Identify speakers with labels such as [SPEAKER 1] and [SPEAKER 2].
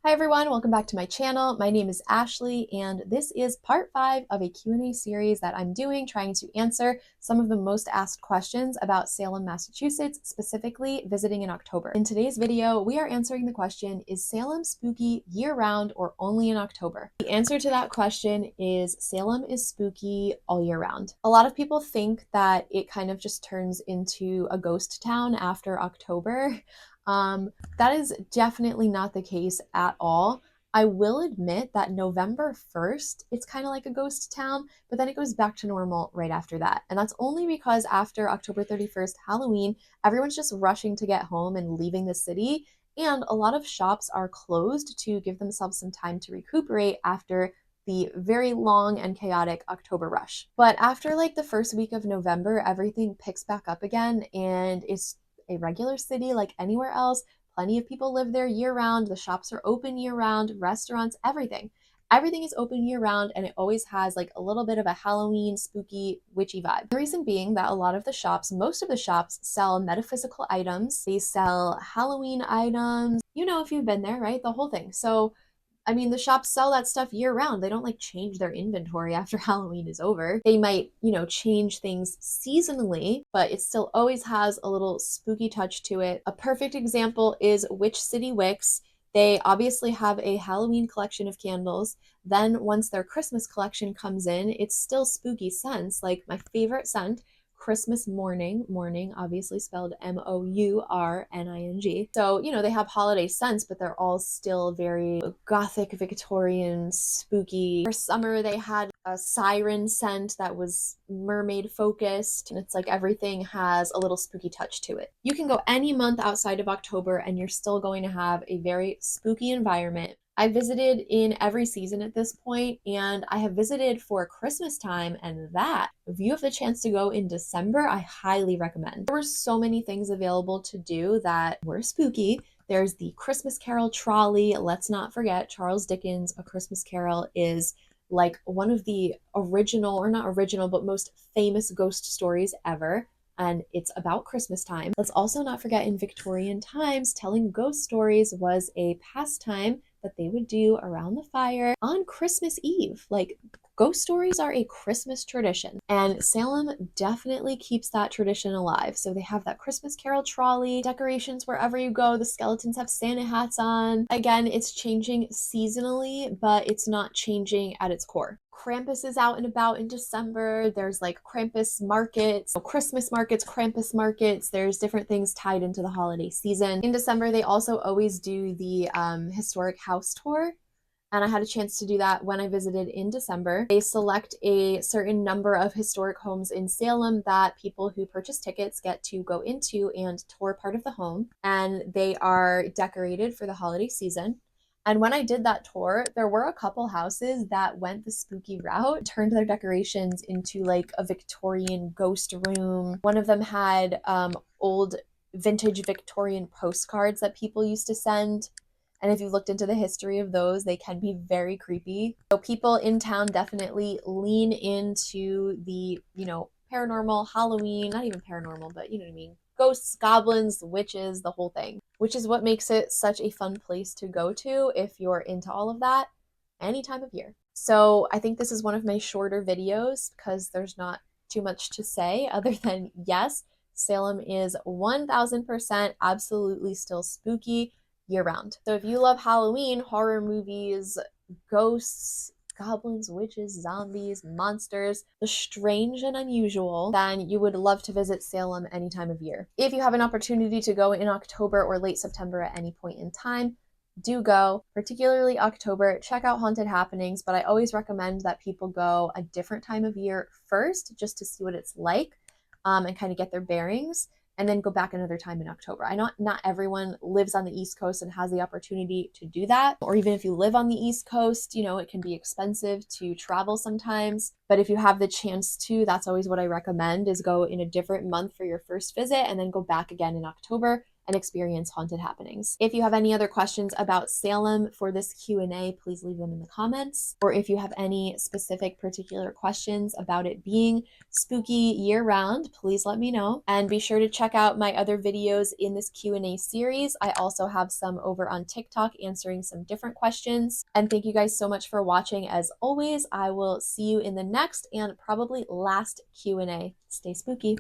[SPEAKER 1] Hi everyone, welcome back to my channel. My name is Ashley and this is part 5 of a Q&A series that I'm doing trying to answer some of the most asked questions about Salem, Massachusetts, specifically visiting in October. In today's video, we are answering the question, is Salem spooky year-round or only in October? The answer to that question is Salem is spooky all year round. A lot of people think that it kind of just turns into a ghost town after October. That is definitely not the case at all. I will admit that November 1st, it's kind of like a ghost town, but then it goes back to normal right after that. And that's only because after October 31st, Halloween, everyone's just rushing to get home and leaving the city. And a lot of shops are closed to give themselves some time to recuperate after the very long and chaotic October rush. But after like the first week of November, everything picks back up again and it's a regular city like anywhere else. Plenty of people live there year round. The shops are open year round, restaurants, everything. Everything is open year round and it always has like a little bit of a Halloween, spooky, witchy vibe. The reason being that a lot of the shops, most of the shops sell metaphysical items. They sell Halloween items. You know, if you've been there, right? The whole thing. So I mean, the shops sell that stuff year round. They don't like change their inventory after Halloween is over. They might, change things seasonally, but it still always has a little spooky touch to it. A perfect example is Witch City Wicks. They obviously have a Halloween collection of candles. Then once their Christmas collection comes in, it's still spooky scents. Like my favorite scent, Christmas morning, obviously spelled Mourning. So, they have holiday scents, but they're all still very gothic, Victorian, spooky. For summer, they had a siren scent that was mermaid focused. And it's like everything has a little spooky touch to it. You can go any month outside of October and you're still going to have a very spooky environment. I visited in every season at this point, and I have visited for Christmas time, and that, if you have the chance to go in December, I highly recommend. There were so many things available to do that were spooky. There's the Christmas Carol trolley. Let's not forget Charles Dickens' A Christmas Carol is like one of the original, or not original, but most famous ghost stories ever. And it's about Christmas time. Let's also not forget in Victorian times, telling ghost stories was a pastime that they would do around the fire on Christmas Eve. Like, ghost stories are a Christmas tradition, and Salem definitely keeps that tradition alive. So they have that Christmas Carol trolley, decorations wherever you go. The skeletons have Santa hats on. Again, it's changing seasonally, but it's not changing at its core. Krampus is out and about in December. There's like Krampus markets, Christmas markets, Krampus markets. There's different things tied into the holiday season. In December, they also always do the historic house tour. And I had a chance to do that when I visited in December. They select a certain number of historic homes in Salem that people who purchase tickets get to go into and tour part of the home. And they are decorated for the holiday season. And when I did that tour, there were a couple houses that went the spooky route, turned their decorations into like a Victorian ghost room. One of them had old vintage Victorian postcards that people used to send. And if you looked into the history of those, they can be very creepy. So people in town definitely lean into the, paranormal, Halloween, not even paranormal, but you know what I mean? Ghosts, goblins, witches, the whole thing, which is what makes it such a fun place to go to if you're into all of that any time of year. So I think this is one of my shorter videos because there's not too much to say other than yes, Salem is 1000% absolutely still spooky year round. So if you love Halloween, horror movies, ghosts, goblins, witches, zombies, monsters, the strange and unusual, then you would love to visit Salem any time of year. If you have an opportunity to go in October or late September at any point in time, do go, particularly October. Check out Haunted Happenings, but I always recommend that people go a different time of year first just to see what it's like and kind of get their bearings, and then go back another time in October. I know not everyone lives on the East Coast and has the opportunity to do that. Or even if you live on the East Coast, it can be expensive to travel sometimes. But if you have the chance to, that's always what I recommend, is go in a different month for your first visit and then go back again in October and experience haunted happenings. If you have any other questions about Salem for this Q&A, please leave them in the comments. Or if you have any specific particular questions about it being spooky year-round, please let me know. And be sure to check out my other videos in this Q&A series. I also have some over on TikTok answering some different questions. And thank you guys so much for watching. As always, I will see you in the next and probably last Q&A. Stay spooky.